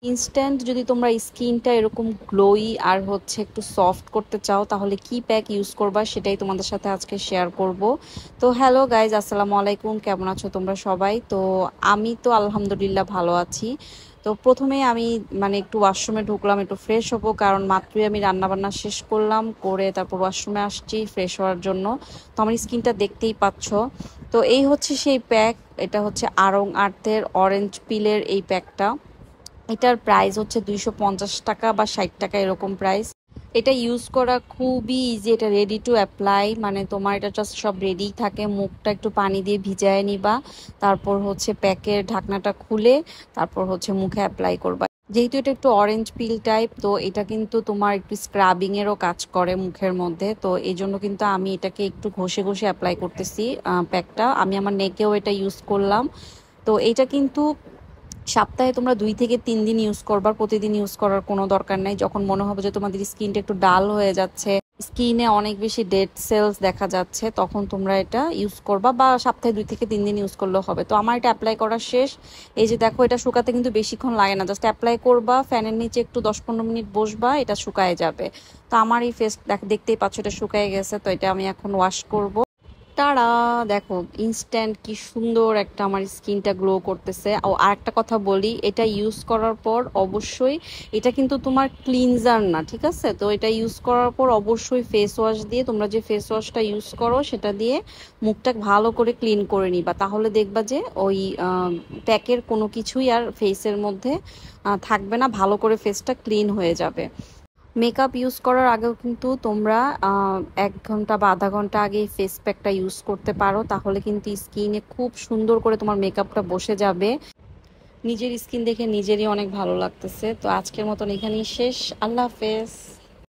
Instant যদি তোমরা স্কিনটা এরকম গ্লোই আর হচ্ছে একটু সফট করতে চাও তাহলে কি প্যাক ইউজ করবা সেটাই তোমাদের সাথে আজকে শেয়ার করব। তো হ্যালো গাইজ, আসসালামু আলাইকুম, কেমন আছো তোমরা সবাই? তো আমি তো আলহামদুলিল্লাহ ভালো আছি। তো প্রথমে আমি একটু ওয়াশরুমে ঢুকলাম একটু ফ্রেশ হবো, কারণ মাত্রই আমি রান্না বান্না শেষ করলাম, করে তারপর ওয়াশরুমে আসছি ফ্রেশ হওয়ার জন্য। তো আমার স্কিনটা দেখতেই পাচ্ছ। তো এই হচ্ছে সেই প্যাক, এটা হচ্ছে আড়ং আর্থের অরেঞ্জ পিলের এই প্যাকটা। এটার প্রাইস হচ্ছে 250 টাকা বা 60 টাকা এরকম প্রাইস। এটা ইউজ করা খুবই ইজি, এটা রেডি টু অ্যাপ্লাই, মানে তোমার এটা জাস্ট সব রেডি থাকে, মুখটা একটু পানি দিয়ে ভিজায় নিবা, তারপর হচ্ছে প্যাকের ঢাকনাটা খুলে তারপর হচ্ছে মুখে অ্যাপ্লাই করবা। যেহেতু এটা একটু অরেঞ্জ পিল টাইপ, তো এটা কিন্তু তোমার একটু স্ক্রাবিং এরও কাজ করে মুখের মধ্যে, তো এই জন্য কিন্তু আমি এটাকে একটু ঘষে ঘষে অ্যাপ্লাই করতেছি। প্যাকটা আমি আমার নেকেও এটা ইউজ করলাম। তো এটা কিন্তু সপ্তাহে তোমরা 2 থেকে 3 দিন ইউজ করবা, প্রতিদিন ইউজ করার কোনো দরকার নাই। যখন মনে হবে যে তোমাদের স্কিনটা একটু ডাল হয়ে যাচ্ছে, স্কিনে অনেক বেশি ডেড সেলস দেখা যাচ্ছে, তখন তোমরা এটা ইউজ করবা, বা সপ্তাহে 2 থেকে 3 দিন ইউজ করলেও হবে। তো আমার এটা অ্যাপ্লাই করা শেষ। এই যে দেখো, এটা শুকাতে কিন্তু বেশিক্ষণ লাগে না, জাস্ট অ্যাপ্লাই করবা, ফ্যানের নিচে একটু 10-15 মিনিট বসবা, এটা শুকায় যাবে। তো আমার এই ফেস দেখতেই পাচ্ছ এটা শুকায় গেছে, তো এটা আমি এখন ওয়াশ করব। তারা দেখো, ইনস্ট্যান্ট কি সুন্দর একটা আমার স্কিনটা গ্লো করতেছে। ও আরেকটা কথা বলি, এটা ইউজ করার পর অবশ্যই, এটা কিন্তু তোমার ক্লিনজার না, ঠিক আছে? তো এটা ইউজ করার পর অবশ্যই ফেস ওয়াশ দিয়ে, তোমরা যে ফেস ওয়াশটা ইউজ করো সেটা দিয়ে মুখটা ভালো করে ক্লিন করে নিবা, তাহলে দেখবা যে ওই প্যাকের কোনো কিছুই আর ফেসের মধ্যে থাকবে না, ভালো করে ফেসটা ক্লিন হয়ে যাবে। মেকআপ ইউজ করার আগেও কিন্তু তোমরা 1 ঘন্টা বা আধা ঘন্টা আগে ফেস প্যাকটা ইউজ করতে পারো, তাহলে কিন্তু স্কিনে খুব সুন্দর করে তোমার মেকআপটা বসে যাবে। নিজের স্কিন দেখে নিজেরই অনেক ভালো লাগতেছে। তো আজকের মতন এখানেই শেষ। আল্লাহ হাফেজ।